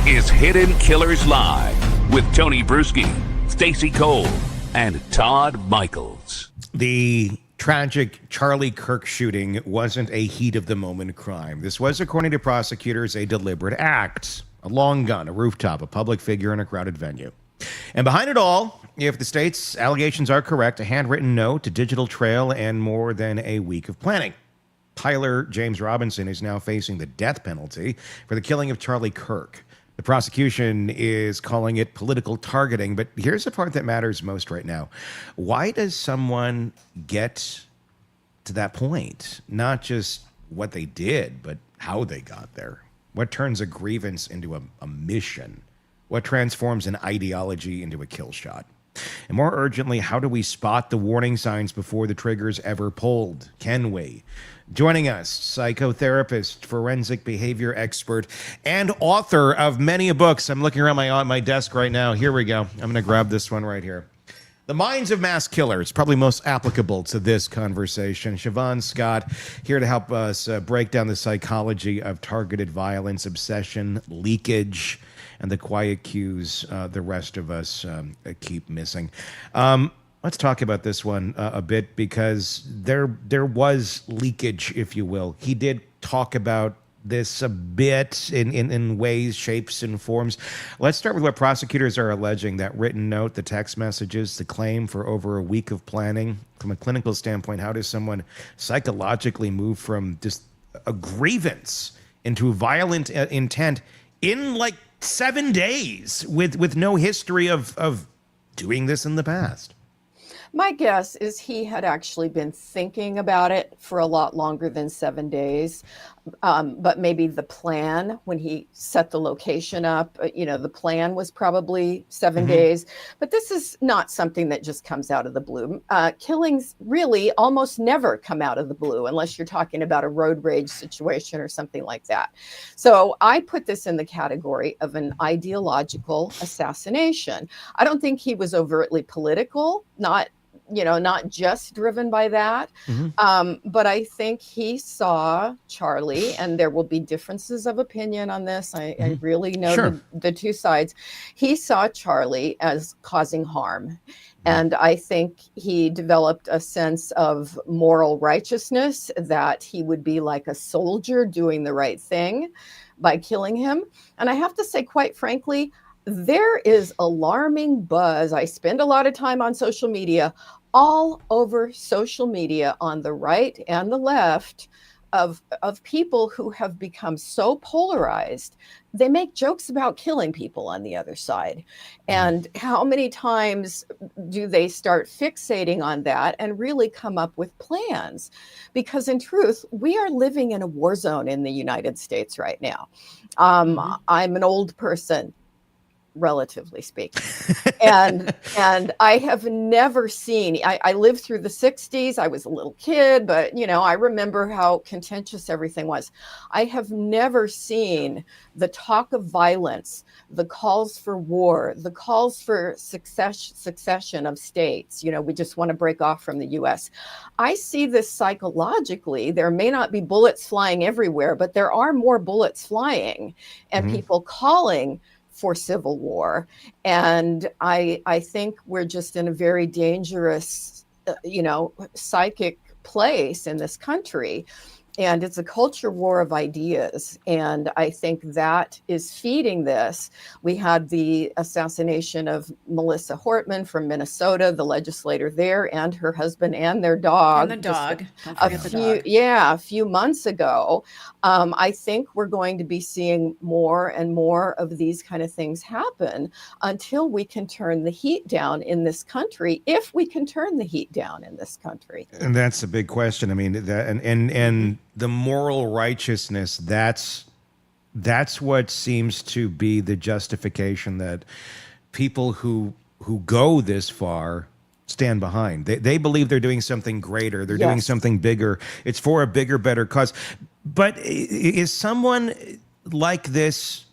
is Hidden Killers Live with Tony Brueski, Stacey Cole, and Todd Michaels. The tragic Charlie Kirk shooting wasn't a heat-of-the-moment crime. This was, according to prosecutors, a deliberate act. A long gun, a rooftop, a public figure in a crowded venue. And behind it all, if the state's allegations are correct, a handwritten note, a digital trail, and more than a week of planning. Tyler James Robinson is now facing the death penalty for the killing of Charlie Kirk. The prosecution is calling it political targeting, but here's the part that matters most right now. Why does someone get to that point? Not just what they did, but how they got there. What turns a grievance into a mission? What transforms an ideology into a kill shot? And more urgently, how do we spot the warning signs before the trigger's ever pulled? Can we? Joining us, psychotherapist, forensic behavior expert, and author of many books. I'm looking around my desk right now. Here we go. I'm going to grab this one right here. The Minds of Mass Killers, probably most applicable to this conversation. Shavaun Scott, here to help us break down the psychology of targeted violence, obsession, leakage, and the quiet cues the rest of us keep missing. Let's talk about this one a bit, because there was leakage, if you will. He did talk about this a bit in ways, shapes, and forms. Let's start with what prosecutors are alleging: that written note, the text messages, the claim for over a week of planning. From a clinical standpoint, how does someone psychologically move from just a grievance into violent intent in like 7 days with no history of doing this in the past? My guess is he had actually been thinking about it for a lot longer than 7 days. But maybe the plan, when he set the location up, the plan was probably 7 days. But this is not something that just comes out of the blue. Killings really almost never come out of the blue, unless you're talking about a road rage situation or something like that. So I put this in the category of an ideological assassination. I don't think he was overtly political, not just driven by that. But I think he saw Charlie, and there will be differences of opinion on this. I really know the two sides. He saw Charlie as causing harm. And I think he developed a sense of moral righteousness, that he would be like a soldier doing the right thing by killing him. And I have to say, quite frankly, there is alarming buzz. I spend a lot of time on social media, all over social media on the right and the left, of people who have become so polarized. They make jokes about killing people on the other side. And how many times do they start fixating on that and really come up with plans? Because in truth, we are living in a war zone in the United States right now. I'm an old person, relatively speaking. And I have never seen, I lived through the 60s. I was a little kid, but I remember how contentious everything was. I have never seen the talk of violence, the calls for war, the calls for succession of states. We just want to break off from the US. I see this psychologically. There may not be bullets flying everywhere, but there are more bullets flying, and people calling for civil war. And I think we're just in a very dangerous, psychic place in this country. And it's a culture war of ideas. And I think that is feeding this. We had the assassination of Melissa Hortman from Minnesota, the legislator there, and her husband and their dog. And the dog. Don't forget the dog. A few months ago. I think we're going to be seeing more and more of these kind of things happen until we can turn the heat down in this country, if we can turn the heat down in this country. And that's a big question. I mean, and the moral righteousness, that's what seems to be the justification that people who go this far stand behind. They believe they're doing something greater. They're doing something bigger. It's for a bigger, better cause. But is someone like this,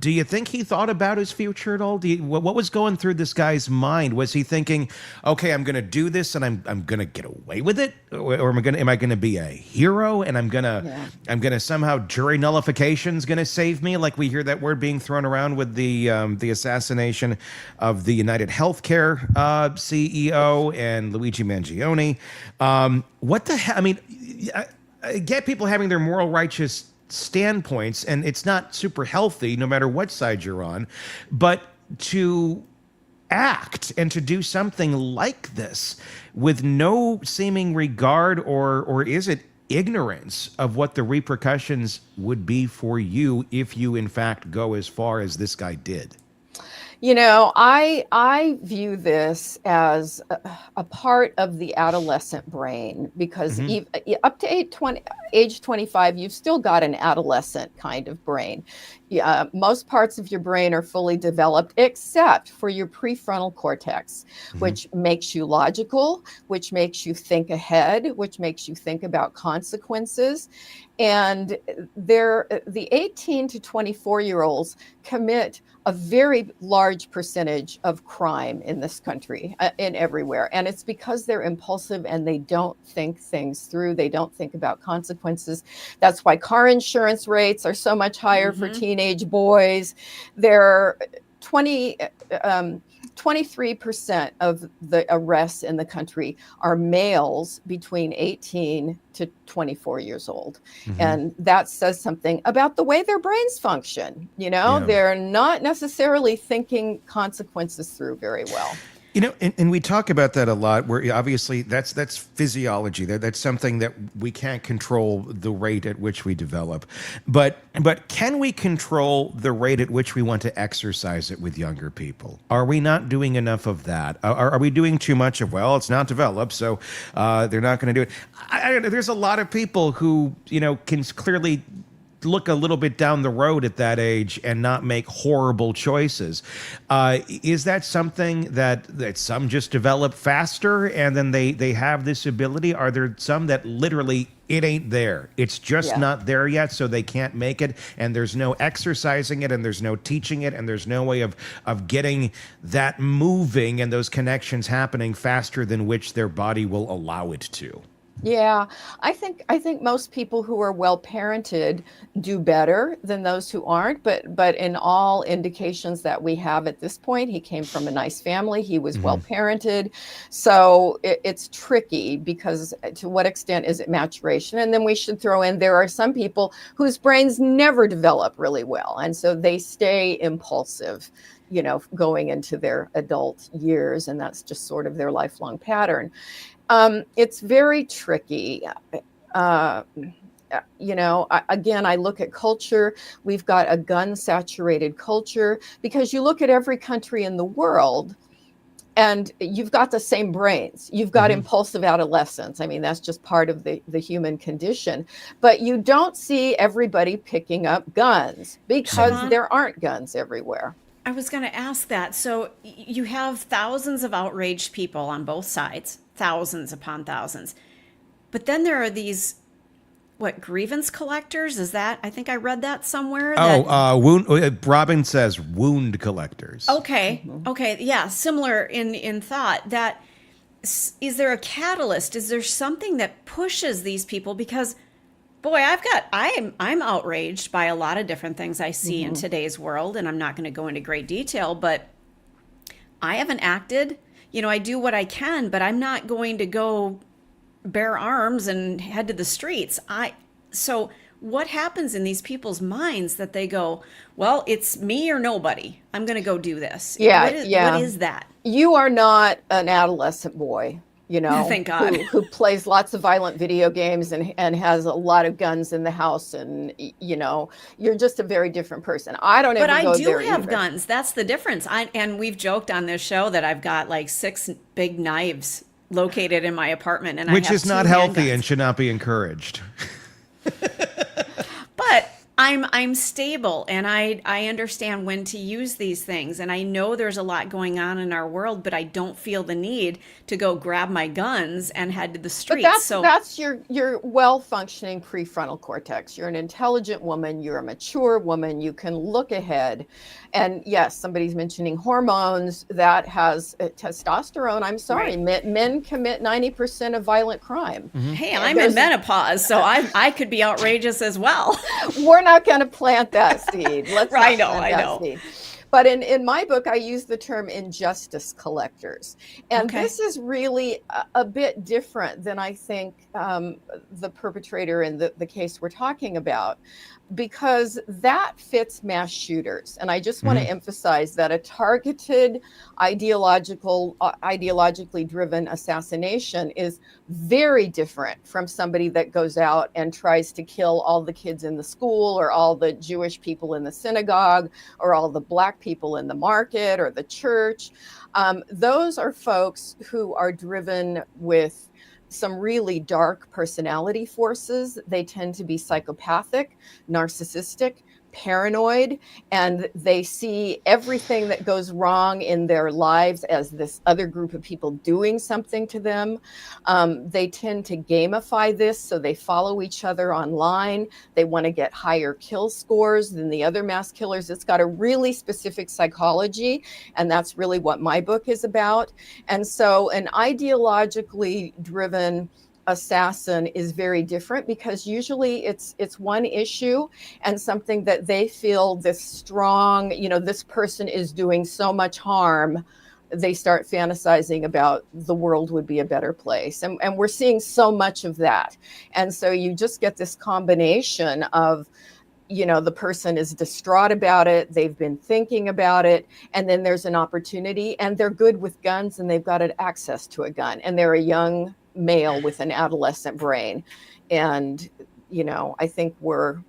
Do you think he thought about his future at all? What was going through this guy's mind? Was he thinking, okay, I'm going to do this and I'm going to get away with it? Or am I going to be a hero and I'm going to somehow jury nullification's going to save me? Like we hear that word being thrown around with the assassination of the United Healthcare CEO and Luigi Mangione. What the hell? I mean, I get people having their moral righteous standpoints, and it's not super healthy no matter what side you're on, but to act and to do something like this with no seeming regard or is it ignorance of what the repercussions would be for you if you in fact go as far as this guy did? You know, I view this as a part of the adolescent brain because up to age 25, you've still got an adolescent kind of brain. Most parts of your brain are fully developed except for your prefrontal cortex, which makes you logical, which makes you think ahead, which makes you think about consequences. And the 18 to 24-year-olds commit a very large percentage of crime in this country, in everywhere. And it's because they're impulsive and they don't think things through. They don't think about consequences. That's why car insurance rates are so much higher for teenage boys. They're 23% of the arrests in the country are males between 18 to 24 years old. And that says something about the way their brains function. You know, they're not necessarily thinking consequences through very well. You know, and we talk about that a lot, where obviously that's physiology. That's something that we can't control the rate at which we develop. But can we control the rate at which we want to exercise it with younger people? Are we not doing enough of that? Are we doing too much of, well, it's not developed, so they're not going to do it? I don't know. There's a lot of people who, you know, can clearly look a little bit down the road at that age and not make horrible choices. Is that something that some just develop faster and then they have this ability? Are there some that literally it ain't there? It's just not there yet, so they can't make it, and there's no exercising it, and there's no teaching it, and there's no way of getting that moving and those connections happening faster than which their body will allow it to. Yeah, I think most people who are well parented do better than those who aren't. But in all indications that we have at this point, he came from a nice family. He was well parented, so it's tricky because to what extent is it maturation? And then we should throw in there are some people whose brains never develop really well, and so they stay impulsive, you know, going into their adult years, and that's just sort of their lifelong pattern. It's very tricky. You know, again, I look at culture. We've got a gun-saturated culture because you look at every country in the world and you've got the same brains. You've got impulsive adolescents. I mean, that's just part of the human condition. But you don't see everybody picking up guns because there aren't guns everywhere. I was going to ask that. So you have thousands of outraged people on both sides, thousands upon thousands. But then there are these, grievance collectors? Is that, I think I read that somewhere. Robin says wound collectors. Okay. Okay. Yeah. Similar in thought. That, is there a catalyst? Is there something that pushes these people? Because boy, I'm outraged by a lot of different things I see in today's world, and I'm not going to go into great detail, but I haven't acted. You know, I do what I can, but I'm not going to go bare arms and head to the streets. So what happens in these people's minds that they go, well, it's me or nobody. I'm going to go do this. What is that? You are not an adolescent boy. You know, thank God. Who plays lots of violent video games and has a lot of guns in the house, and you know, you're just a very different person. I don't ever go there. But I do have guns. That's the difference. And we've joked on this show that I've got like 6 big knives located in my apartment, and which I have is not healthy and should not be encouraged. But I'm stable, and I understand when to use these things, and I know there's a lot going on in our world, but I don't feel the need to go grab my guns and head to the But streets. that's your well-functioning prefrontal cortex. You're an intelligent woman, you're a mature woman, you can look ahead. And yes, somebody's mentioning hormones. That has testosterone. I'm sorry, Right. men commit 90% of violent crime. Hey, And I'm in menopause, so I could be outrageous as well. we're not going to plant that seed. Let's not I know, plant I that know. seed. But in my book, I use the term injustice collectors. And Okay. this is really a bit different than I think the perpetrator in the case we're talking about, because that fits mass shooters. And I just want to emphasize that a targeted ideologically driven assassination is very different from somebody that goes out and tries to kill all the kids in the school, or all the Jewish people in the synagogue, or all the Black people in the market or the church. Those are folks who are driven with some really dark personality forces. They tend to be psychopathic, narcissistic, paranoid, and they see everything that goes wrong in their lives as this other group of people doing something to them. They tend to gamify this, so they follow each other online. They want to get higher kill scores than the other mass killers. It's got a really specific psychology, and that's really what my book is about. And so an ideologically driven assassin is very different, because usually it's one issue and something that they feel this strong, this person is doing so much harm. They start fantasizing about the world would be a better place. And we're seeing so much of that. And so you just get this combination of, the person is distraught about it, they've been thinking about it, and then there's an opportunity, and they're good with guns, and they've got access to a gun, and they're a young male with an adolescent brain. And I think we're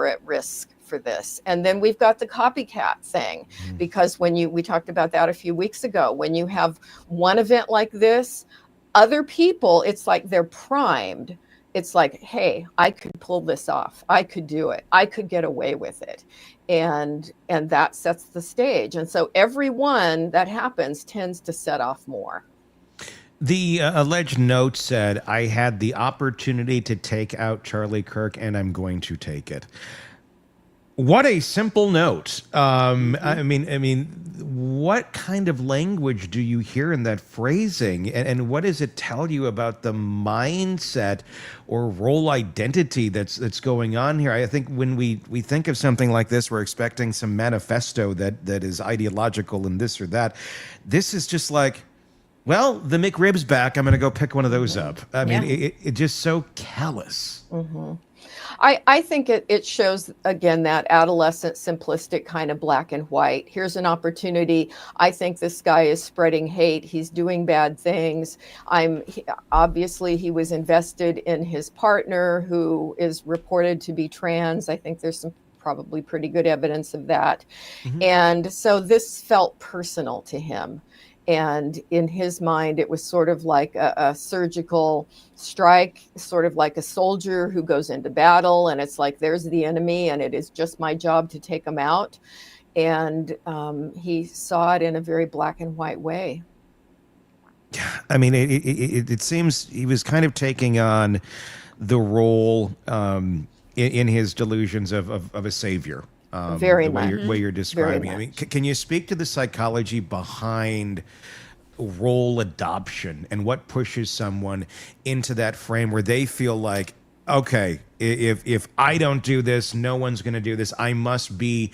at risk for this. And then we've got the copycat thing, because we talked about that a few weeks ago. When you have one event like this, other people, it's like they're primed. It's like, hey, I could pull this off, I could do it, I could get away with it. And that sets the stage. And so every one that happens tends to set off more. The alleged note said, "I had the opportunity to take out Charlie Kirk, and I'm going to take it." What a simple note. I mean, what kind of language do you hear in that phrasing, and what does it tell you about the mindset or role identity that's going on here? I think when we think of something like this, we're expecting some manifesto that is ideological and this or that. This is just like, well, the McRib's back, I'm going to go pick one of those up. I mean, it just so callous. I think it shows, again, that adolescent, simplistic kind of black and white. Here's an opportunity. I think this guy is spreading hate. He's doing bad things. Obviously, he was invested in his partner, who is reported to be trans. I think there's some probably pretty good evidence of that. And so this felt personal to him. And in his mind, it was sort of like a surgical strike, sort of like a soldier who goes into battle, and it's like, there's the enemy, and it is just my job to take them out. And he saw it in a very black and white way. I mean, it seems he was kind of taking on the role in his delusions of a savior. Very the way much. way you're describing. Very I mean, much. can you speak to the psychology behind role adoption and what pushes someone into that frame where they feel like, okay, if I don't do this, no one's going to do this. I must be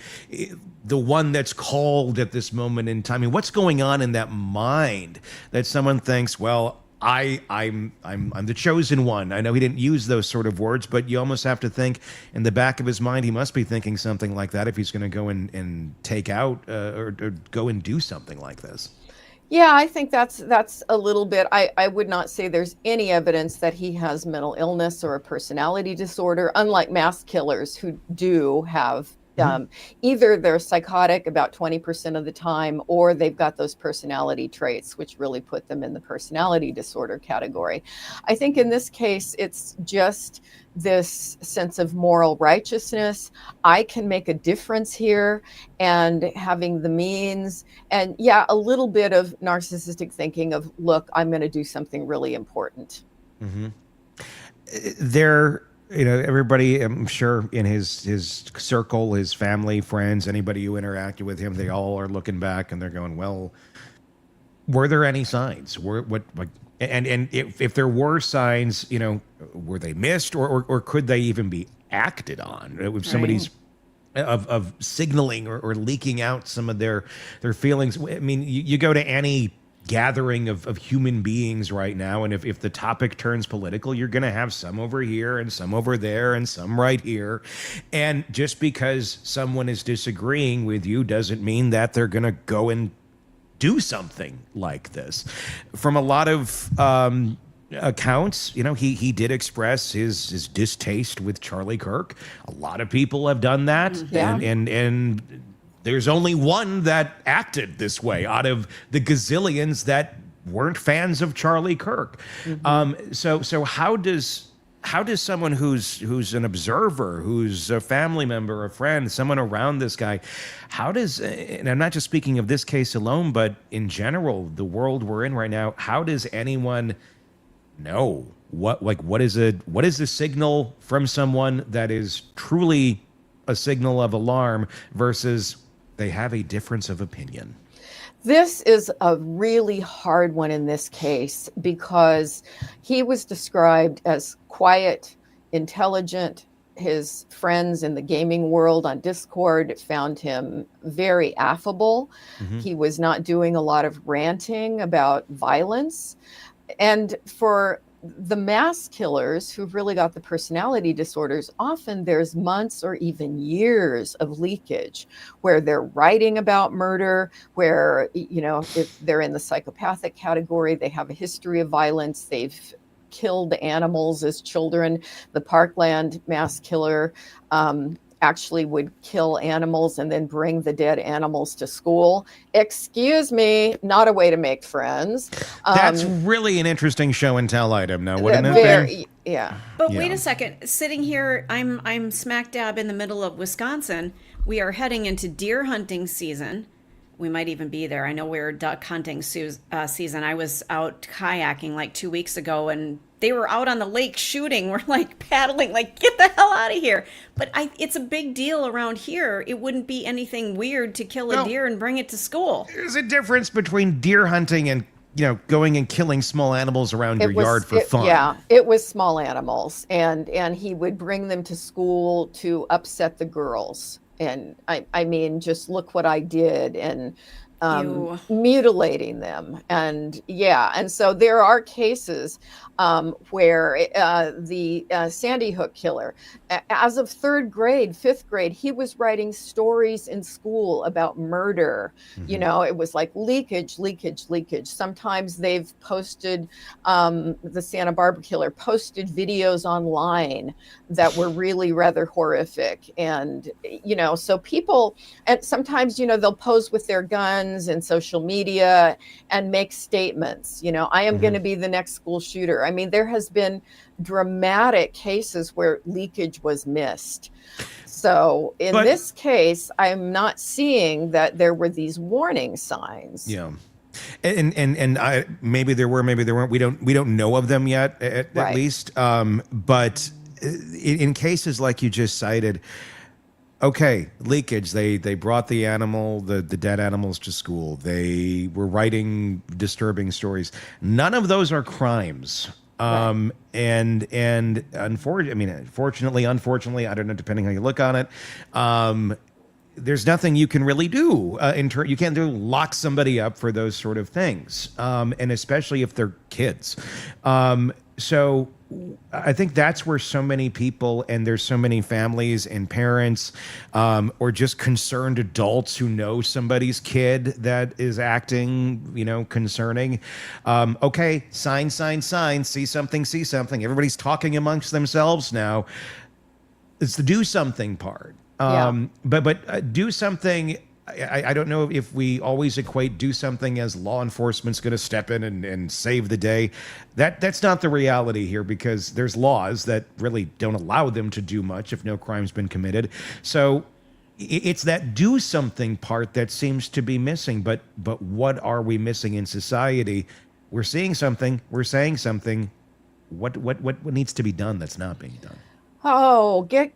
the one that's called at this moment in time. I mean, what's going on in that mind that someone thinks, well, I'm the chosen one. I know he didn't use those sort of words, but you almost have to think in the back of his mind, he must be thinking something like that if he's going to go and take out or go and do something like this. Yeah, I think that's a little bit. I would not say there's any evidence that he has mental illness or a personality disorder, unlike mass killers who do have Either they're psychotic about 20% of the time, or they've got those personality traits, which really put them in the personality disorder category. I think in this case, it's just this sense of moral righteousness. I can make a difference here, and having the means, and yeah, a little bit of narcissistic thinking of, look, I'm going to do something really important. There, everybody, I'm sure, in his circle, his family, friends, anybody who interacted with him, they all are looking back and they're going, well, were there any signs? And if there were signs, were they missed, or could they even be acted on? If somebody's of signaling or leaking out some of their feelings. I mean, you go to any gathering of human beings right now, and if the topic turns political, you're going to have some over here and some over there and some right here. And just because someone is disagreeing with you doesn't mean that they're going to go and do something like this. From a lot of accounts, he did express his distaste with Charlie Kirk. A lot of people have done that. Yeah. And there's only one that acted this way out of the gazillions that weren't fans of Charlie Kirk. So how does someone who's an observer, who's a family member, a friend, someone around this guy, and I'm not just speaking of this case alone, but in general, the world we're in right now, how does anyone know what is a signal from someone that is truly a signal of alarm versus they have a difference of opinion? This is a really hard one in this case because he was described as quiet, intelligent. His friends in the gaming world on Discord found him very affable. He was not doing a lot of ranting about violence. And for the mass killers who've really got the personality disorders, often there's months or even years of leakage where they're writing about murder, where, if they're in the psychopathic category, they have a history of violence, they've killed animals as children. The Parkland mass killer actually would kill animals and then bring the dead animals to school. Excuse me, not a way to make friends. That's really an interesting show and tell item now, wouldn't it? Yeah. But wait a second. Sitting here, I'm smack dab in the middle of Wisconsin. We are heading into deer hunting season. We might even be there. I know we're duck hunting season. I was out kayaking like 2 weeks ago, and they were out on the lake shooting. We're like paddling, like, get the hell out of here. But it's a big deal around here. It wouldn't be anything weird to kill a deer and bring it to school. There's a difference between deer hunting and, going and killing small animals around your yard for fun. Yeah, it was small animals. And he would bring them to school to upset the girls. And I mean, just look what I did, and mutilating them. And and so there are cases where the Sandy Hook killer, as of third grade, fifth grade, he was writing stories in school about murder. It was like leakage. Sometimes they've posted, the Santa Barbara killer posted videos online that were really rather horrific. And, so people, and sometimes, they'll pose with their guns and social media and make statements, I am going to be the next school shooter. I mean, there has been dramatic cases where leakage was missed. So in this case, I'm not seeing that there were these warning signs. Yeah. And maybe there were, maybe there weren't. We don't know of them yet, at least. But in cases like you just cited, okay, leakage. They brought the dead animals to school. They were writing disturbing stories. None of those are crimes. And unfortunately, I don't know, depending how you look on it, there's nothing you can really do. You can't lock somebody up for those sort of things, and especially if they're kids. So I think that's where so many people, and there's so many families and parents, or just concerned adults who know somebody's kid that is acting, concerning. Okay, sign, see something. Everybody's talking amongst themselves now. It's the do something part. Yeah. But do something. I don't know if we always equate do something as law enforcement's going to step in and save the day. That's not the reality here, because there's laws that really don't allow them to do much if no crime's been committed. So it's that do something part that seems to be missing. But what are we missing in society? We're seeing something. We're saying something. What needs to be done that's not being done? Oh, get,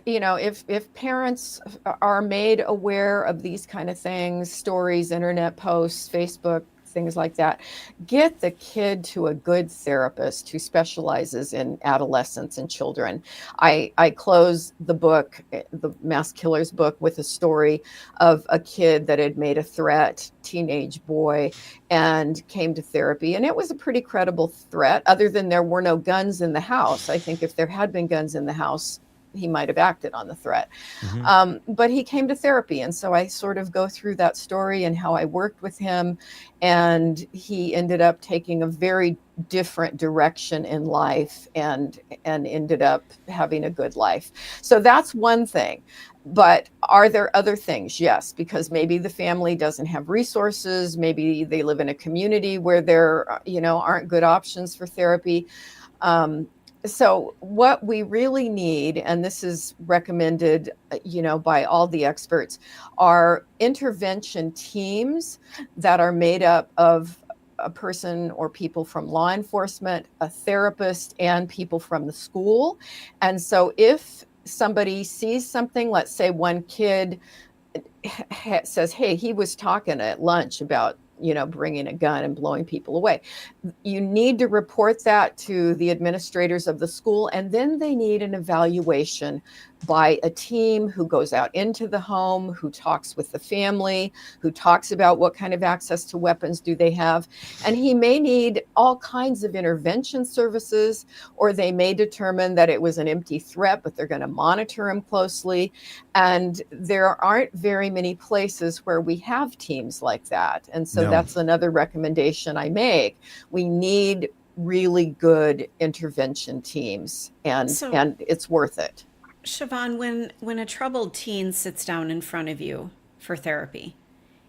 if parents are made aware of these kind of things, stories, internet posts, Facebook, things like that, get the kid to a good therapist who specializes in adolescents and children. I close the book, the Mass Killers book, with a story of a kid that had made a threat, teenage boy, and came to therapy. And it was a pretty credible threat, other than there were no guns in the house. I think if there had been guns in the house, he might have acted on the threat. But he came to therapy. And so I sort of go through that story and how I worked with him. And he ended up taking a very different direction in life and ended up having a good life. So that's one thing. But are there other things? Yes, because maybe the family doesn't have resources. Maybe they live in a community where there, aren't good options for therapy. So what we really need, and this is recommended, by all the experts, are intervention teams that are made up of a person or people from law enforcement, a therapist, and people from the school. And so if somebody sees something, let's say one kid says, hey, he was talking at lunch about bringing a gun and blowing people away. You need to report that to the administrators of the school, and then they need an evaluation by a team who goes out into the home, who talks with the family, who talks about what kind of access to weapons do they have. And he may need all kinds of intervention services, or they may determine that it was an empty threat, but they're going to monitor him closely. And there aren't very many places where we have teams like that. And so that's another recommendation I make. We need really good intervention teams, and it's worth it. Shavaun, when a troubled teen sits down in front of you for therapy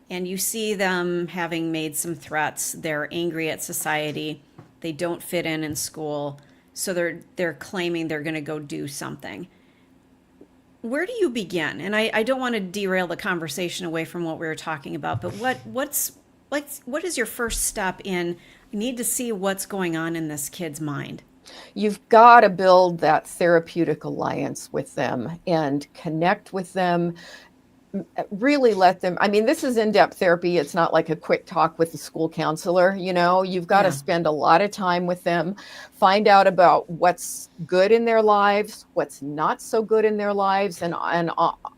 and you see them having made some threats, they're angry at society, they don't fit in school, so they're claiming they're going to go do something. Where do you begin? And I don't want to derail the conversation away from what we were talking about, but what is your first step in, I need to see what's going on in this kid's mind? You've got to build that therapeutic alliance with them and connect with them. Really let them, this is in-depth therapy. It's not like a quick talk with the school counselor. You've got to spend a lot of time with them, find out about what's good in their lives, what's not so good in their lives. And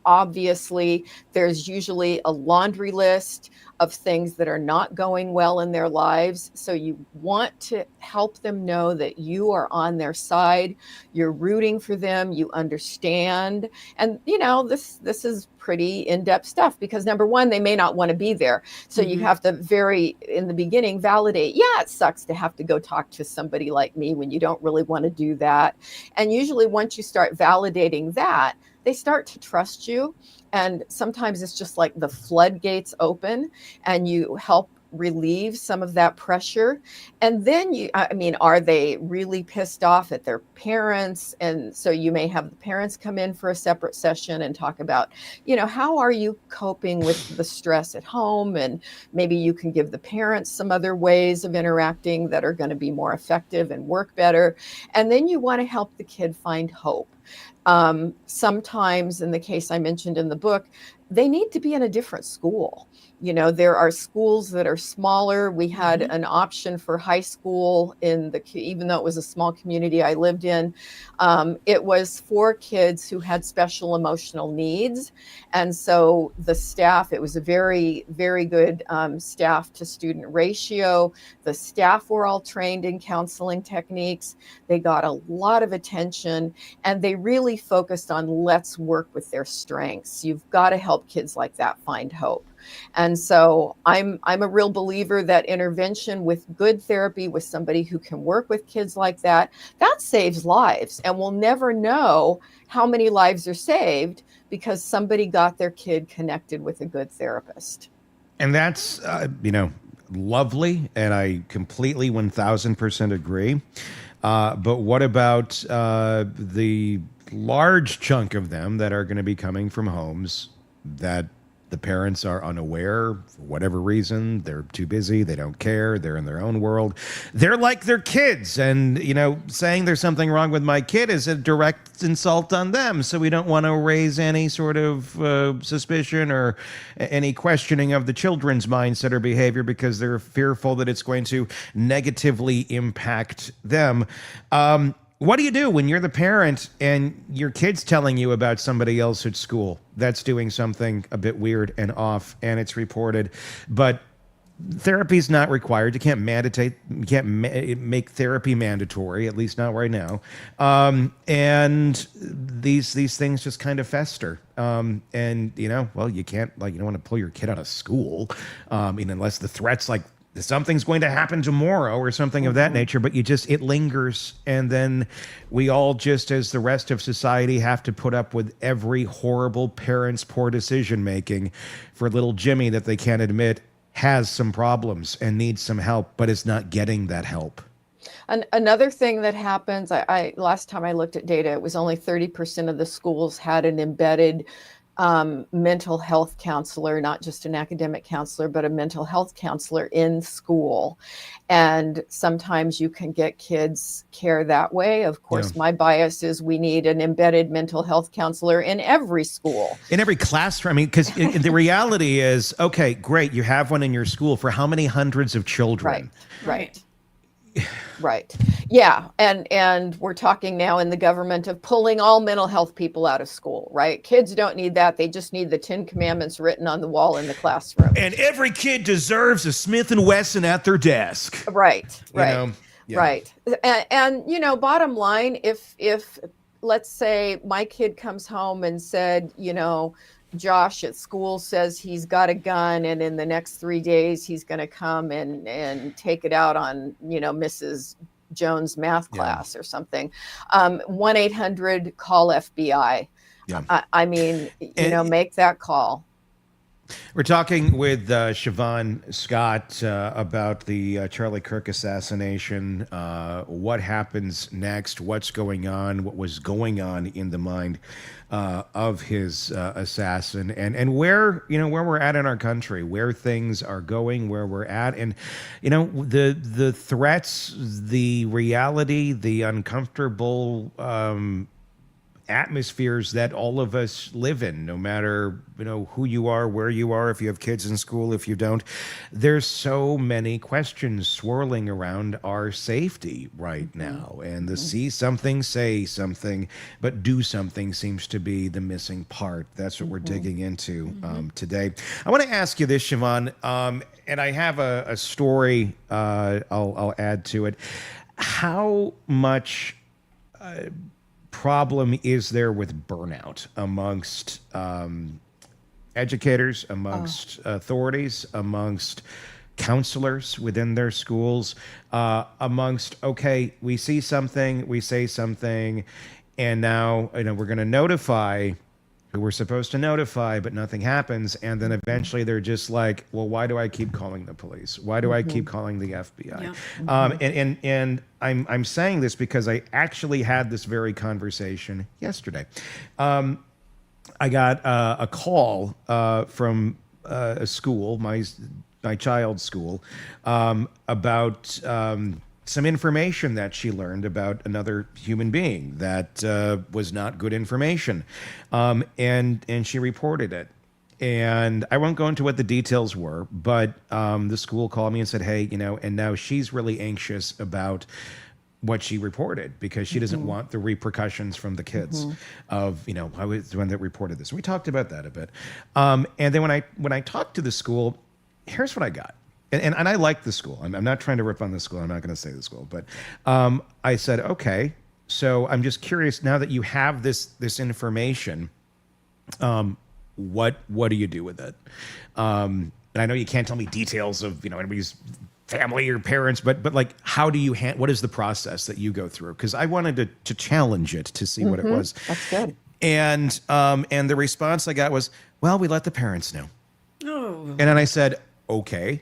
obviously there's usually a laundry list of things that are not going well in their lives. So you want to help them know that you are on their side, you're rooting for them, you understand. And this is pretty in-depth stuff, because number one, they may not want to be there. So you have to in the beginning, validate, it sucks to have to go talk to somebody like me when you don't really want to do that. And usually once you start validating that, they start to trust you. And sometimes it's just like the floodgates open and you help relieve some of that pressure. And then are they really pissed off at their parents? And so you may have the parents come in for a separate session and talk about, how are you coping with the stress at home? And maybe you can give the parents some other ways of interacting that are going to be more effective and work better. And then you want to help the kid find hope. Sometimes, in the case I mentioned in the book, they need to be in a different school. There are schools that are smaller. We had an option for high school even though it was a small community I lived in. It was for kids who had special emotional needs. And so the staff, it was a very, very good staff to student ratio. The staff were all trained in counseling techniques. They got a lot of attention, and they really really focused on let's work with their strengths. You've got to help kids like that find hope. And so I'm a real believer that intervention with good therapy, with somebody who can work with kids like that saves lives. And we'll never know how many lives are saved because somebody got their kid connected with a good therapist. And that's, lovely. And I completely 1000% agree. But what about the large chunk of them that are going to be coming from homes that the parents are unaware for whatever reason? They're too busy. They don't care. They're in their own world. They're like their kids. And, saying there's something wrong with my kid is a direct insult on them. So we don't want to raise any sort of suspicion or any questioning of the children's mindset or behavior because they're fearful that it's going to negatively impact them. What do you do when you're the parent and your kid's telling you about somebody else at school that's doing something a bit weird and off and it's reported, but therapy's not required? You can't make therapy mandatory, at least not right now. And these things just kind of fester. You can't, you don't want to pull your kid out of school. Unless the threat's like, something's going to happen tomorrow or something of that nature, but it lingers. And then we all just, as the rest of society, have to put up with every horrible parent's poor decision-making for little Jimmy that they can't admit has some problems and needs some help, but is not getting that help. Another thing that happens, I last time I looked at data, it was only 30% of the schools had an embedded mental health counselor, not just an academic counselor, but a mental health counselor in school. And sometimes you can get kids care that way. Of course, my bias is we need an embedded mental health counselor in every school. In every classroom. Because the reality is, okay, great, you have one in your school for how many hundreds of children? Right. Right. Yeah. And we're talking now in the government of pulling all mental health people out of school, right? Kids don't need that. They just need the 10 Commandments written on the wall in the classroom. And every kid deserves a Smith & Wesson at their desk. Right. Right. And bottom line, if let's say my kid comes home and said, Josh at school says he's got a gun and in the next 3 days he's going to come and take it out on, Mrs. Jones' math class or something. 1-800 call FBI. Yeah. Make that call. We're talking with Shavaun Scott about the Charlie Kirk assassination. What happens next? What's going on? What was going on in the mind of his assassin? And where we're at in our country, where things are going, where we're at, and the threats, the reality, the uncomfortable atmospheres that all of us live in, no matter who you are, where you are, if you have kids in school, if you don't. There's so many questions swirling around our safety right now, and the see something, say something, but do something seems to be the missing part. That's what we're digging into today. I want to ask you this, Shavaun, and I have a story I'll add to it. How much problem is there with burnout amongst educators, amongst authorities, amongst counselors within their schools, amongst, okay, we see something, we say something, and now we're going to notify who we're supposed to notify, but nothing happens. And then eventually they're just like, well, why do I keep calling the police? Why do I keep calling the FBI? Yeah. And I'm saying this because I actually had this very conversation yesterday. I got a call from a school, my child's school, about some information that she learned about another human being that was not good information. And she reported it. And I won't go into what the details were, but the school called me and said, hey, and now she's really anxious about what she reported because she doesn't want the repercussions from the kids of, I was the one that reported this. We talked about that a bit. And then when I talked to the school, here's what I got. And I like the school. I'm not trying to rip on the school. I'm not going to say the school. But I said, okay, So I'm just curious, now that you have this information, what do you do with it? And I know you can't tell me details of, anybody's family or parents, but like, how do you what is the process that you go through? Because I wanted to challenge it to see what it was. That's good. And the response I got was, well, we let the parents know. Oh, And then I said, okay,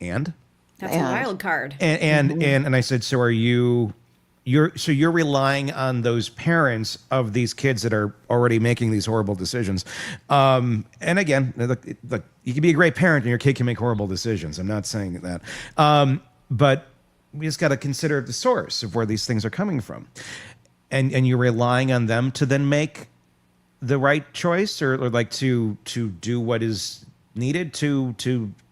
and that's a wild card. and I said, so are you're relying on those parents of these kids that are already making these horrible decisions. And again, look, you can be a great parent and your kid can make horrible decisions. I'm not saying that. But we just got to consider the source of where these things are coming from. And you're relying on them to then make the right choice or like to do what is needed to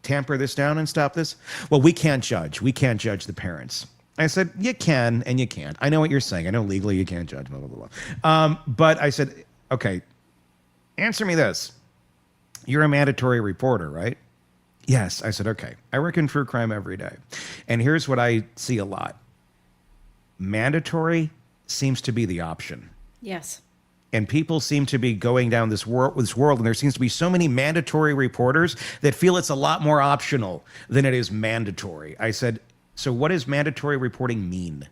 tamper this down and stop this. Well, we can't judge. We can't judge the parents. I said, you can and you can't. I know what you're saying. I know legally you can't judge, blah, blah, blah, blah. But I said, okay, answer me this. You're a mandatory reporter, right? Yes. I said, okay, I work in true crime every day. And here's what I see a lot. Mandatory seems to be the option. Yes. And people seem to be going down this world, and there seems to be so many mandatory reporters that feel it's a lot more optional than it is mandatory. I said, so what does mandatory reporting mean?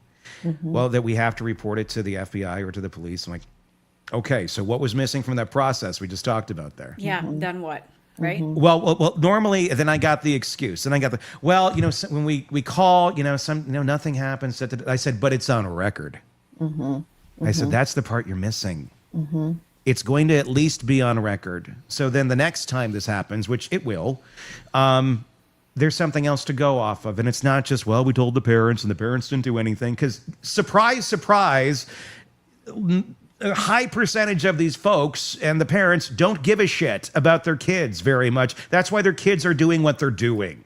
Well, that we have to report it to the FBI or to the police. I'm like, okay, so what was missing from that process we just talked about there? Yeah, then what? Right? Well, normally, then I got the excuse. Then I got when we call, nothing happens. I said, but it's on record. I said, that's the part you're missing. It's going to at least be on record. So then the next time this happens, which it will, there's something else to go off of. And it's not just, well, we told the parents and the parents didn't do anything. Because surprise, surprise, a high percentage of these folks and the parents don't give a shit about their kids very much. That's why their kids are doing what they're doing.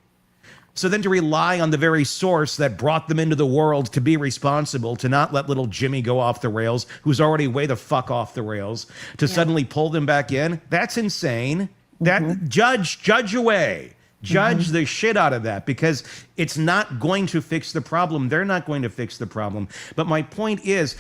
So then to rely on the very source that brought them into the world to be responsible, to not let little Jimmy go off the rails, who's already way the fuck off the rails, to suddenly pull them back in, that's insane. That judge away. Judge the shit out of that, because it's not going to fix the problem. They're not going to fix the problem. But my point is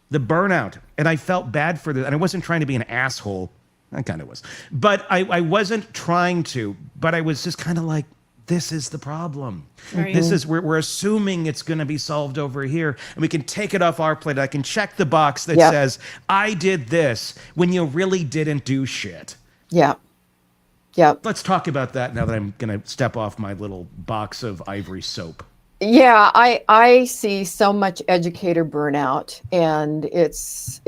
the burnout. And I felt bad for this. And I wasn't trying to be an asshole. I kind of was. But I wasn't trying to. But I was just kind of like, this is the problem. Right. This is we're assuming it's going to be solved over here, and we can take it off our plate. I can check the box that says I did this when you really didn't do shit. Yeah. Let's talk about that now that I'm going to step off my little box of ivory soap. Yeah, I see so much educator burnout, and it's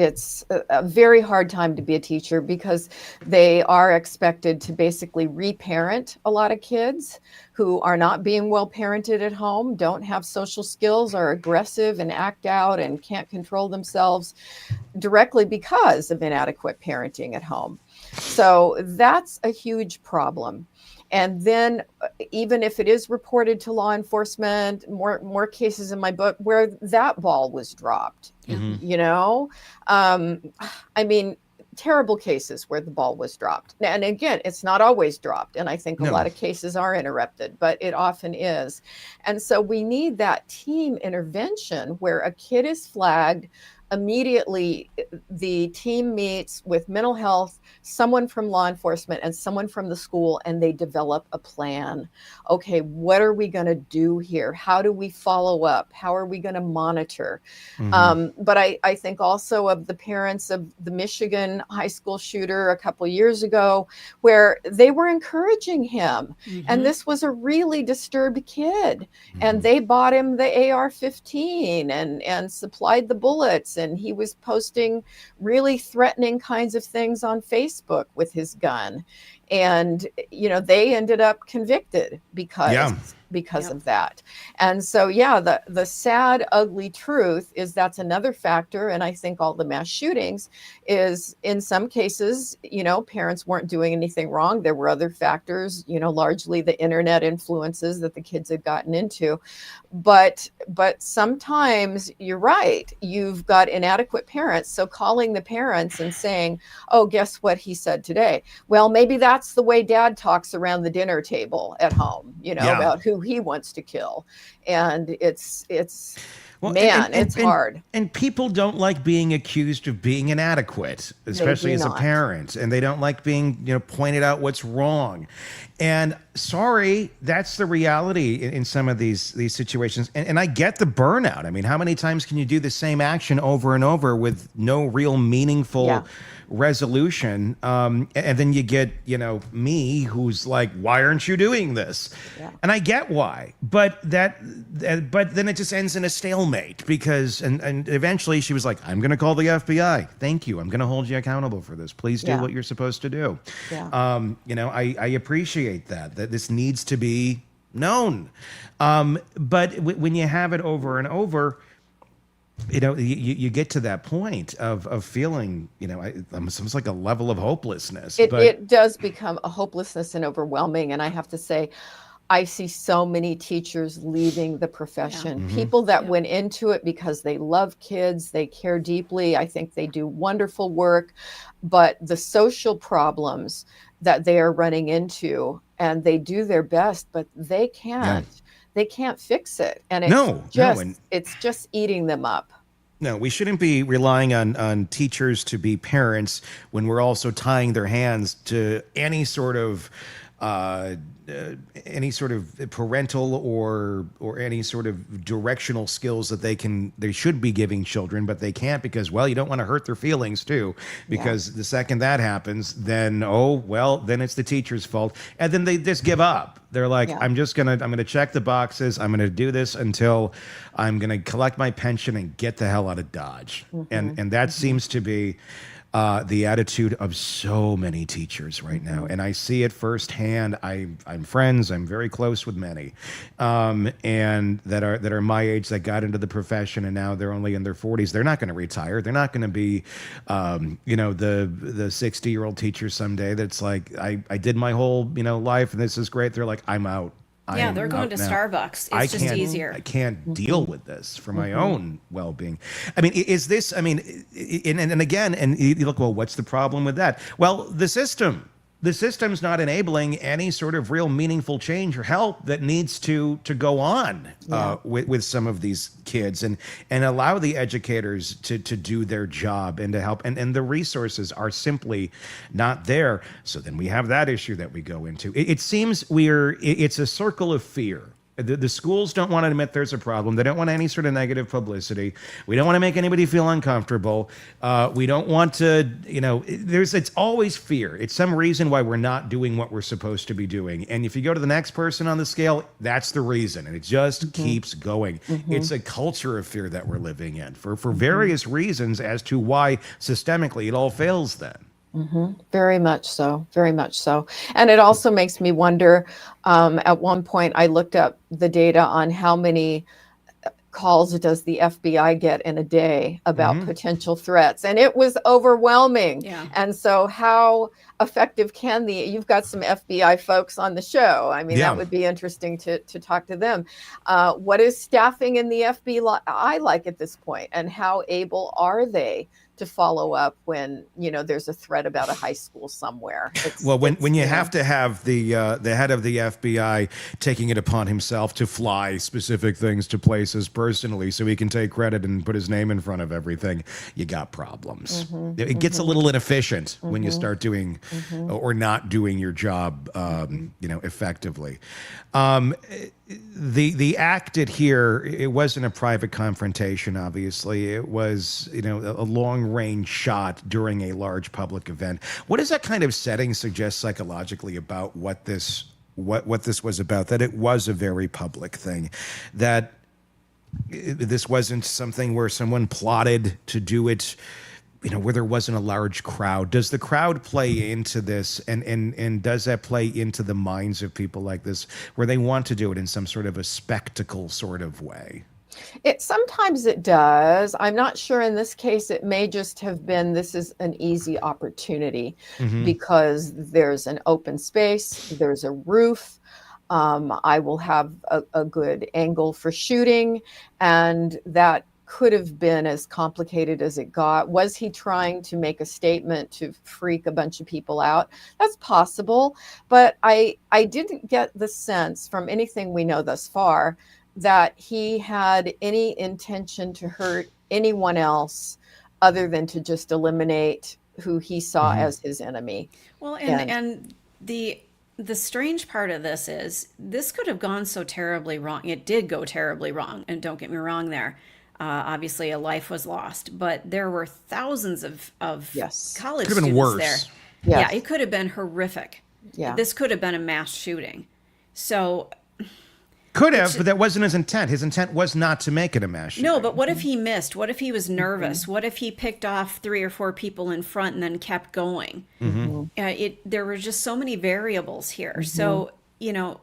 a very hard time to be a teacher because they are expected to basically reparent a lot of kids who are not being well parented at home, don't have social skills, are aggressive and act out and can't control themselves directly because of inadequate parenting at home. So that's a huge problem. And then even if it is reported to law enforcement, more cases in my book where that ball was dropped, I mean, terrible cases where the ball was dropped. And again, it's not always dropped. And I think a lot of cases are interrupted, but it often is. And so we need that team intervention where a kid is flagged. Immediately, the team meets with mental health, someone from law enforcement, and someone from the school, and they develop a plan. Okay, what are we going to do here? How do we follow up? How are we going to monitor? But I think also of the parents of the Michigan high school shooter a couple years ago, where they were encouraging him. And this was a really disturbed kid. And they bought him the AR-15 and supplied the bullets. And he was posting really threatening kinds of things on Facebook with his gun. And, they ended up convicted because of that. And so, the sad, ugly truth is that's another factor. And I think all the mass shootings is in some cases, parents weren't doing anything wrong. There were other factors, largely the internet influences that the kids had gotten into. But sometimes you're right. You've got inadequate parents. So calling the parents and saying, oh, guess what he said today? Well, maybe that's the way dad talks around the dinner table at home, about who he wants to kill. And it's Well, Man, it's hard. And people don't like being accused of being inadequate, especially do as a not. parent, and they don't like being, pointed out what's wrong. And sorry, that's the reality in some of these situations. And I get the burnout. I mean, how many times can you do the same action over and over with no real meaningful resolution? And then you get, me, who's like, why aren't you doing this? Yeah. And I get why, but then it just ends in a stalemate because, and eventually she was like, I'm going to call the FBI. Thank you. I'm going to hold you accountable for this. Please do what you're supposed to do. Yeah. I appreciate that this needs to be known. But when you have it over and over, you get to that point of feeling, almost like a level of hopelessness. It does become a hopelessness and overwhelming. And I have to say, I see so many teachers leaving the profession, people that went into it because they love kids, they care deeply. I think they do wonderful work, but the social problems that they are running into, and they do their best, but they can't. Yeah. They can't fix it. And it's just eating them up. No, we shouldn't be relying on teachers to be parents when we're also tying their hands to any sort of parental or any sort of directional skills that they should be giving children, but they can't because, well, you don't want to hurt their feelings too, because the second that happens, then then it's the teacher's fault, and then they just give up. They're like, I'm gonna check the boxes. I'm gonna do this until I'm gonna collect my pension and get the hell out of Dodge. And that seems to be the attitude of so many teachers right now, and I see it firsthand. I'm friends. I'm very close with many, and that are my age that got into the profession, and now they're only in their 40s. They're not going to retire. They're not going to be, the 60-year-old teacher someday. That's like, I did my whole life, and this is great. They're like, I'm out. They're going to Starbucks. It's just easier. I can't deal with this for my own well-being. I mean, is this, and again, and you look, well, what's the problem with that? Well, the system's not enabling any sort of real meaningful change or help that needs to go on with some of these kids, and allow the educators to do their job and to help. And the resources are simply not there. So then we have that issue that we go into. It seems it's a circle of fear. The schools don't want to admit there's a problem. They don't want any sort of negative publicity. We don't want to make anybody feel uncomfortable. We don't want to, it's always fear. It's some reason why we're not doing what we're supposed to be doing. And if you go to the next person on the scale, that's the reason. And it just keeps going. It's a culture of fear that we're living in for various reasons as to why systemically it all fails then. Very much so. Very much so. And it also makes me wonder, at one point I looked up the data on how many calls does the FBI get in a day about potential threats, and it was overwhelming. And so how effective can you've got some FBI folks on the show. I mean, that would be interesting to talk to them. What is staffing in the FBI like at this point, and how able are they to follow up when there's a threat about a high school somewhere? When you have to have the head of the FBI taking it upon himself to fly specific things to places personally so he can take credit and put his name in front of everything, you got problems. It gets a little inefficient when you start doing or not doing your job effectively. The act here, it wasn't a private confrontation, obviously. It was, a long-range shot during a large public event. What does that kind of setting suggest psychologically about what this was about? That it was a very public thing, that this wasn't something where someone plotted to do it, where there wasn't a large crowd. Does the crowd play into this, and does that play into the minds of people like this, where they want to do it in some sort of a spectacle sort of way? Sometimes it does. I'm not sure in this case. It may just have been, this is an easy opportunity because there's an open space, there's a roof. I will have a good angle for shooting, and that could have been as complicated as it got. Was he trying to make a statement to freak a bunch of people out? That's possible, but I didn't get the sense from anything we know thus far that he had any intention to hurt anyone else other than to just eliminate who he saw as his enemy. Well, And and the strange part of this is this could have gone so terribly wrong. It did go terribly wrong, and don't get me wrong there. Obviously, a life was lost, but there were thousands of Yes. college Could have been students worse. there. Yes. Yeah, it could have been horrific. Yeah. This could have been a mass shooting. So Could have, but that wasn't his intent. His intent was not to make it a mass shooting. no, but what if he missed? What if he was nervous? What if he picked off 3 or 4 people in front and then kept going? There were just so many variables here. So,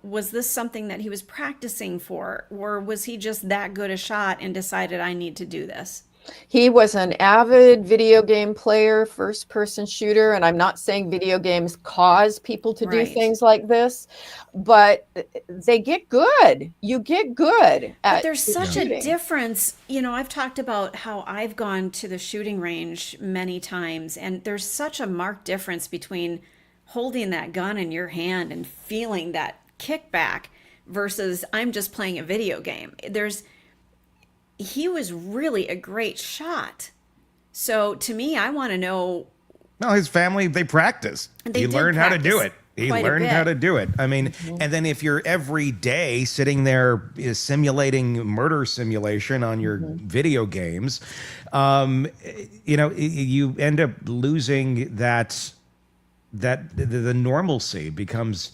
was this something that he was practicing for, or was he just that good a shot and decided I need to do this? He was an avid video game player, first person shooter. And I'm not saying video games cause people to do Right. things like this, but they get good. You get good But at there's such a shooting. difference. I've talked about how I've gone to the shooting range many times, and there's such a marked difference between holding that gun in your hand and feeling that kickback versus I'm just playing a video game. He was really a great shot. So to me, I want to know. No, his family, they practiced. They He did learned how to do it. practice He quite a learned how bit. to do it. I mean, and then if you're every day sitting there simulating murder simulation on your video games, you end up losing the normalcy becomes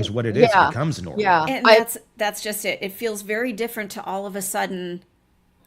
what it is. Yeah. Becomes normal. Yeah. And that's just it. It feels very different to all of a sudden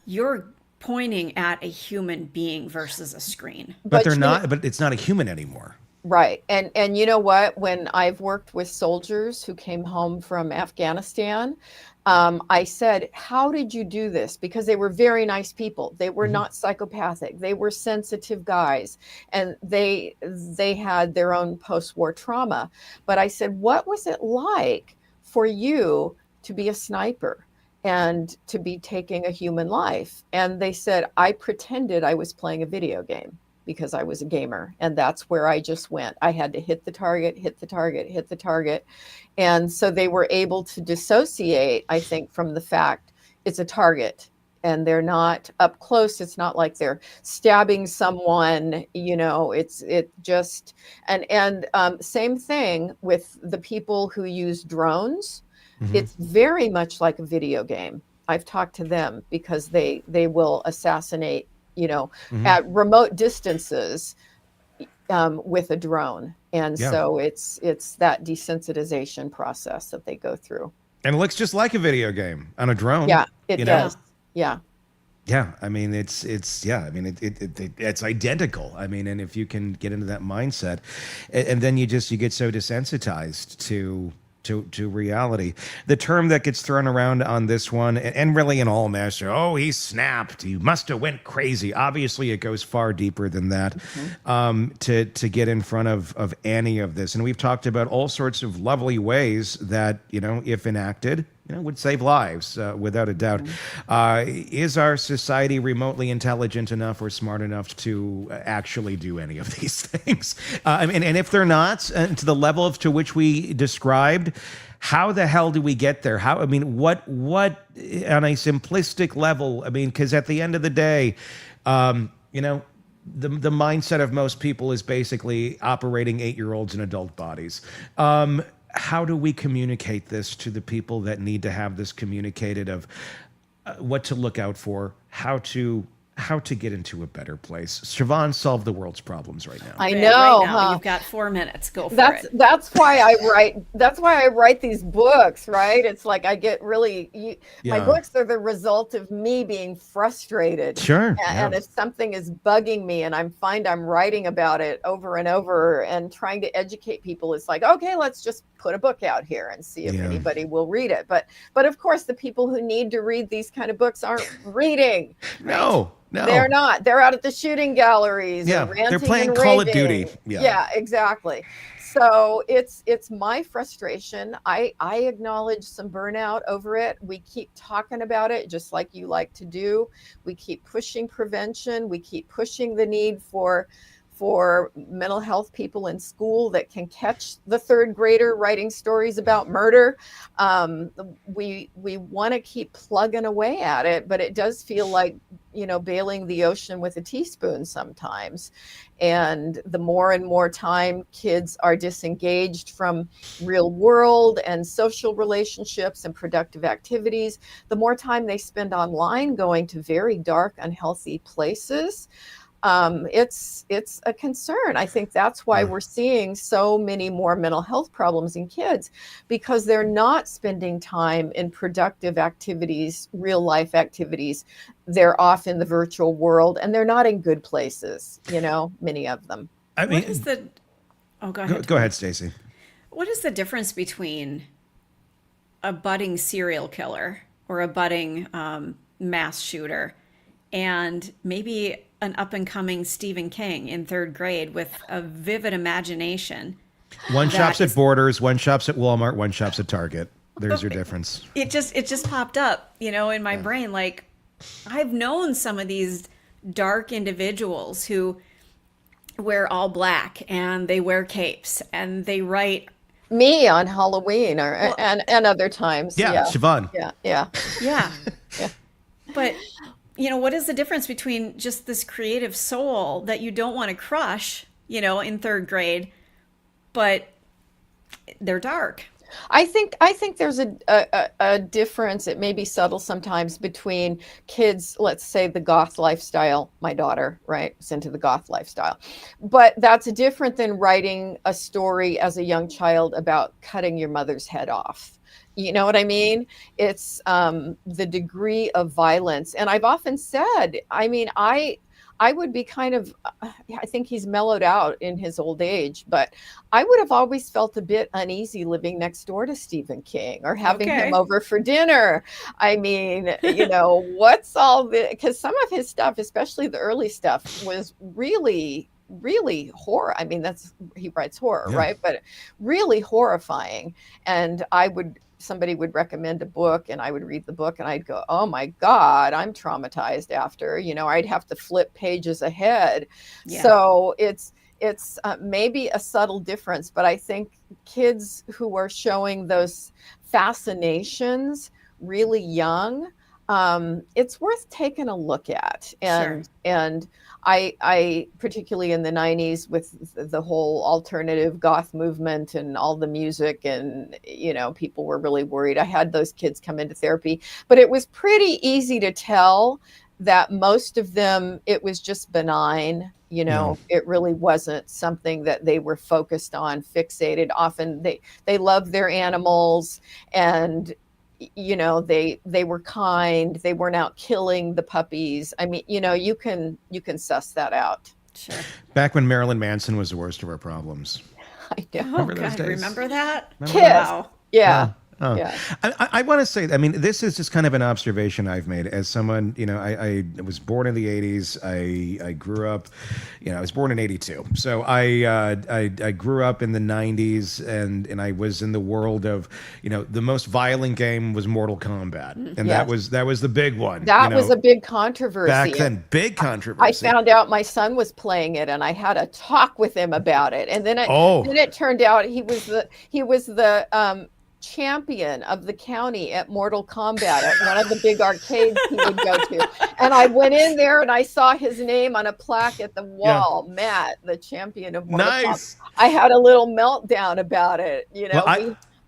you're pointing at a human being versus a screen. But they're you know- not. But it's not a human anymore. Right. And you know what? When I've worked with soldiers who came home from Afghanistan, I said, how did you do this? Because they were very nice people. They were not psychopathic. They were sensitive guys, and they had their own post-war trauma. But I said, what was it like for you to be a sniper and to be taking a human life? And they said, I pretended I was playing a video game because I was a gamer. And that's where I just went. I had to hit the target, hit the target, hit the target. And so they were able to dissociate, I think, from the fact it's a target and they're not up close. It's not like they're stabbing someone, same thing with the people who use drones. It's very much like a video game. I've talked to them because they will assassinate at remote distances with a drone. And so it's that desensitization process that they go through. And it looks just like a video game on a drone. Yeah, it you know? does. Yeah. Yeah, I mean it's identical. I mean, and if you can get into that mindset, and then you get so desensitized to reality. The term that gets thrown around on this one, and really in all measure, oh, he snapped. He must have went crazy. Obviously, it goes far deeper than that to get in front of any of this. And we've talked about all sorts of lovely ways that, if enacted, would save lives, without a doubt. Is our society remotely intelligent enough or smart enough to actually do any of these things? And if they're not, to the level to which we described, how the hell do we get there? What on a simplistic level? I mean, because at the end of the day, the mindset of most people is basically operating 8-year-olds in adult bodies. How do we communicate this to the people that need to have this communicated of what to look out for, how to get into a better place? Shavaun, solve the world's problems right now. I Right know. now, huh? you've got 4 minutes. Go for That's it. why I write these books, right? It's like I get my Yeah. books are the result of me being frustrated. Sure. And if something is bugging me and I'm writing about it over and over and trying to educate people, it's like, okay, let's just put a book out here and see if anybody will read it. But of course, the people who need to read these kind of books aren't reading. No. They're not. They're out at the shooting galleries. Yeah, and ranting they're playing and Call of raving. Duty. Yeah, exactly. So it's my frustration. I acknowledge some burnout over it. We keep talking about it, just like you like to do. We keep pushing prevention. We keep pushing the need for for mental health people in school that can catch the third grader writing stories about murder. We want to keep plugging away at it, but it does feel like, bailing the ocean with a teaspoon sometimes. And the more and more time kids are disengaged from real world and social relationships and productive activities, the more time they spend online going to very dark, unhealthy places. It's a concern. I think that's why we're seeing so many more mental health problems in kids, because they're not spending time in productive activities, real life activities. They're off in the virtual world, and they're not in good places, many of them. I mean, What is the? Oh, go ahead. go ahead, Stacey. What is the difference between a budding serial killer or a budding mass shooter and maybe an up-and-coming Stephen King in third grade with a vivid imagination? One shops at Borders, one shops at Walmart, one shops at Target. There's your difference. It just popped up, in my brain. Like, I've known some of these dark individuals who wear all black and they wear capes and they write Me on Halloween and other times. Yeah, Shavaun. Yeah. But what is the difference between just this creative soul that you don't want to crush, in third grade, but they're dark? I think there's a difference. It may be subtle sometimes between kids, let's say the goth lifestyle. My daughter, right, is into the goth lifestyle, but that's different than writing a story as a young child about cutting your mother's head off. You know what I mean? It's the degree of violence. And I've often said, I would be kind of, I think he's mellowed out in his old age, but I would have always felt a bit uneasy living next door to Stephen King or having him over for dinner. I mean, what's all the, because some of his stuff, especially the early stuff, was really horror. I mean, he writes horror, right? But really horrifying. And somebody would recommend a book and I would read the book and I'd go, oh my God, I'm traumatized after, I'd have to flip pages ahead. Yeah. So it's maybe a subtle difference, but I think kids who are showing those fascinations really young, it's worth taking a look at. And I particularly in the 90s with the whole alternative goth movement and all the music and, people were really worried. I had those kids come into therapy, but it was pretty easy to tell that most of them, it was just benign. It really wasn't something that they were focused on, fixated. Often they love their animals and they were kind. They weren't out killing the puppies. I mean, you can suss that out. Sure. Back when Marilyn Manson was the worst of our problems. I know. Remember those days? Remember that? Kiss. Wow. Yeah. Oh. Yeah. I want to say, this is just kind of an observation I've made as someone, I was born in the 80s. I grew up, I was born in 82. So I grew up in the 90s and I was in the world of, the most violent game was Mortal Kombat. And that was the big one. That was a big controversy. Back then, big controversy. I found out my son was playing it and I had a talk with him about it. And then it turned out he was the champion of the county at Mortal Kombat at one of the big arcades he would go to. And I went in there and I saw his name on a plaque at the wall. Yeah. Matt, the champion of Mortal Kombat. I had a little meltdown about it.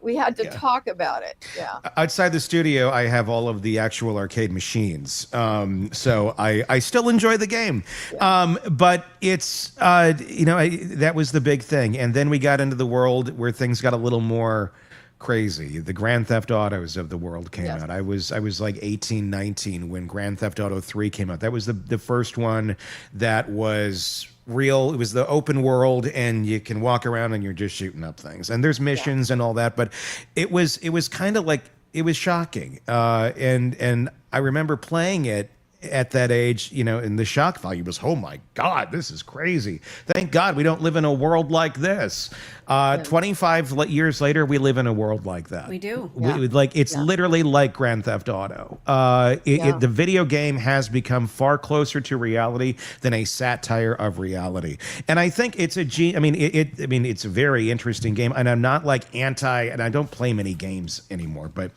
We had to talk about it. Yeah. Outside the studio, I have all of the actual arcade machines. So I still enjoy the game. Yeah. But it's, that was the big thing. And then we got into the world where things got a little more crazy. The Grand Theft Autos of the world came out. I was like 18, 19 when Grand Theft Auto 3 came out. That was the first one that was real. It was the open world and you can walk around and you're just shooting up things. And there's missions and all that, but it was kind of like, it was shocking. And I remember playing it at that age, and the shock value was, oh my God, this is crazy. Thank God we don't live in a world like this. 25 years later, we live in a world like that. We do. It's literally like Grand Theft Auto. The video game has become far closer to reality than a satire of reality. And I think it's it's a very interesting game. And I'm not and I don't play many games anymore, but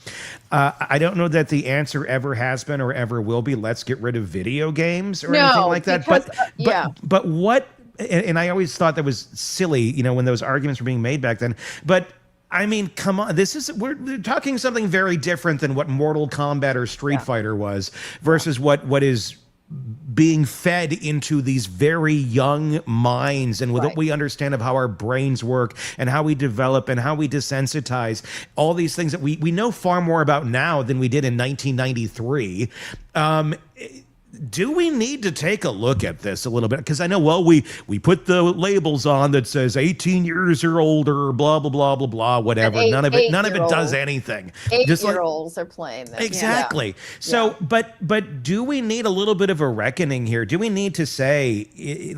I don't know that the answer ever has been or ever will be, let's get rid of video games or anything like that. But what, and I always thought that was silly, when those arguments were being made back then. But I mean, come on, we're talking something very different than what Mortal Kombat or Street Fighter was versus what is being fed into these very young minds, and with what we understand of how our brains work and how we develop and how we desensitize, all these things that we know far more about now than we did in 1993. Do we need to take a look at this a little bit? Because I know, we put the labels on that says 18 years or older, blah, blah, blah, blah, blah, whatever. None of it does anything. 8-year-olds are playing this. Exactly. Yeah. So, but do we need a little bit of a reckoning here? Do we need to say,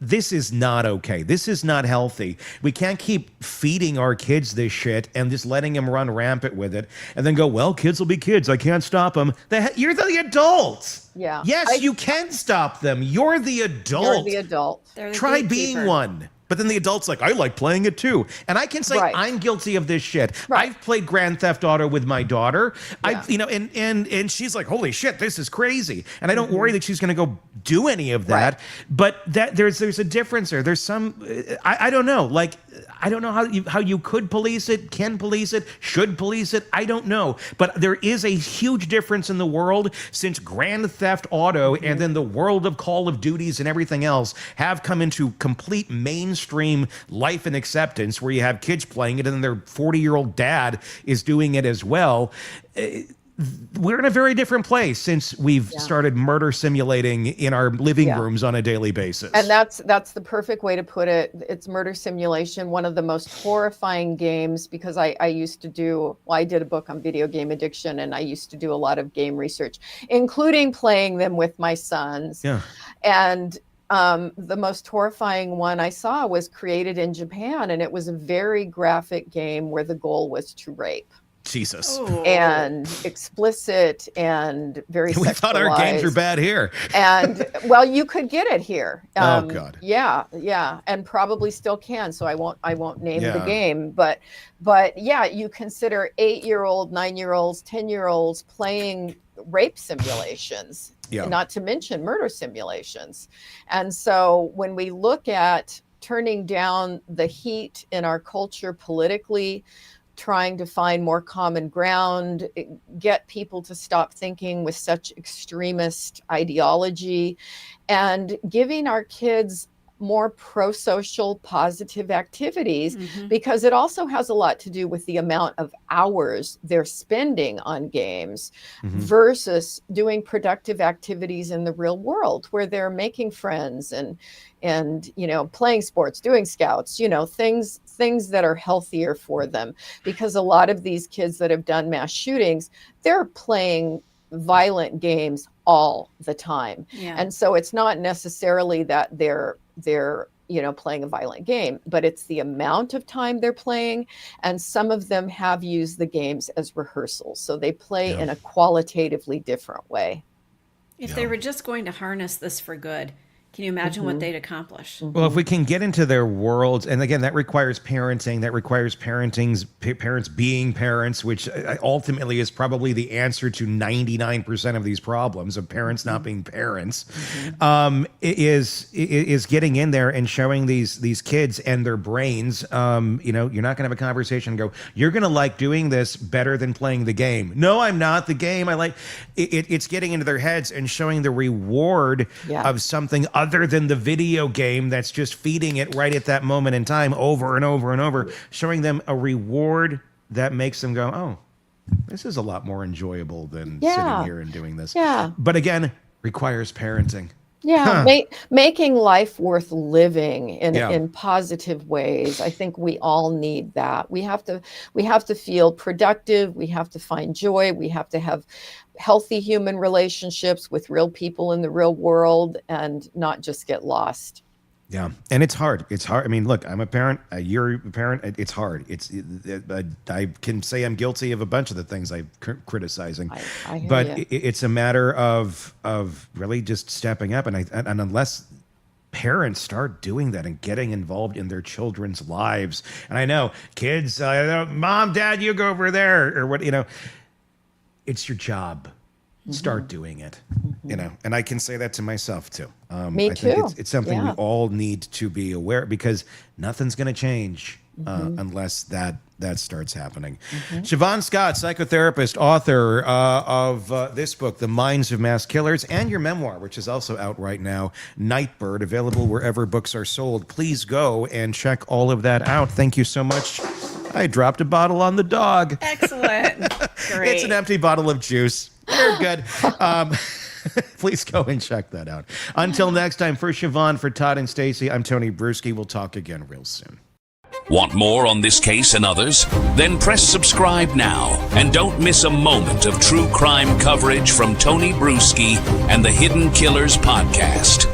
this is not okay. This is not healthy. We can't keep feeding our kids this shit and just letting them run rampant with it and then go, well, kids will be kids. I can't stop them. You're the adults. Yeah. Yes, you can stop them. You're the adult. You're the adult. Try being one. But then the adult's like, I like playing it too. And I can say I'm guilty of this shit. Right. I've played Grand Theft Auto with my daughter. Yeah. And she's like, holy shit, this is crazy. And I don't worry that she's going to go do any of that. Right. But there's a difference there. There's some, I don't know. I don't know how you could police it, can police it, should police it. I don't know. But there is a huge difference in the world since Grand Theft Auto and then the world of Call of Duties and everything else have come into complete mainstream life and acceptance, where you have kids playing it and then their 40-year-old dad is doing it as well. We're in a very different place since we've started murder simulating in our living rooms on a daily basis. And that's the perfect way to put it. It's murder simulation, one of the most horrifying games, because I did a book on video game addiction, and I used to do a lot of game research, including playing them with my sons. Yeah. And the most horrifying one I saw was created in Japan, and it was a very graphic game where the goal was to rape. Jesus. And explicit and very sexualized. We thought our games were bad here. And well, you could get it here. Oh God. Yeah, and probably still can. So I won't name the game, but yeah, you consider 8-year-old, 9-year-olds, 10-year-olds playing rape simulations. Yeah. Not to mention murder simulations. And so when we look at turning down the heat in our culture politically, trying to find more common ground, get people to stop thinking with such extremist ideology, and giving our kids more pro-social positive activities, because it also has a lot to do with the amount of hours they're spending on games versus doing productive activities in the real world where they're making friends and playing sports, doing scouts, things that are healthier for them, because a lot of these kids that have done mass shootings, they're playing violent games all the time. Yeah. And so it's not necessarily that they're playing a violent game, but it's the amount of time they're playing. And some of them have used the games as rehearsals. So they play in a qualitatively different way. If they were just going to harness this for good, can you imagine what they'd accomplish? Well, if we can get into their worlds, and again, that requires parenting, parents being parents, which ultimately is probably the answer to 99% of these problems of parents not being parents, is getting in there and showing these kids and their brains, you're not going to have a conversation and go, you're going to like doing this better than playing the game. No, I'm not. The game, I like it. It's getting into their heads and showing the reward of something other than the video game that's just feeding it right at that moment in time over and over and over, showing them a reward that makes them go, oh, this is a lot more enjoyable than sitting here and doing this. Yeah. But again, requires parenting. Yeah, making life worth living in Yeah. in positive ways. I think we all need that. We have to feel productive. We have to find joy. We have to have healthy human relationships with real people in the real world, and not just get lost. Yeah, and it's hard. It's hard. I mean, look, I'm a parent. You're a parent. It's hard. I can say I'm guilty of a bunch of the things I'm criticizing, I hear but you. it's a matter of really just stepping up. And unless parents start doing that and getting involved in their children's lives, and I know kids, mom, dad, you go over there, or what, it's your job. Start doing it, and I can say that to myself too. Me I think too. it's something we Yeah. all need to be aware, because nothing's going to change unless that starts happening. Shavaun Scott, psychotherapist, author of this book, The Minds of Mass Killers, and your memoir, which is also out right now, Nightbird, available wherever books are sold. Please go and check all of that out. Thank you so much. I dropped a bottle on the dog. Excellent. Great. It's an empty bottle of juice. You're good. Please go and check that out. Until next time, for Shavaun, for Todd and Stacy, I'm Tony Brueski. We'll talk again real soon. Want more on this case and others? Then press subscribe now and don't miss a moment of true crime coverage from Tony Brueski and the Hidden Killers podcast.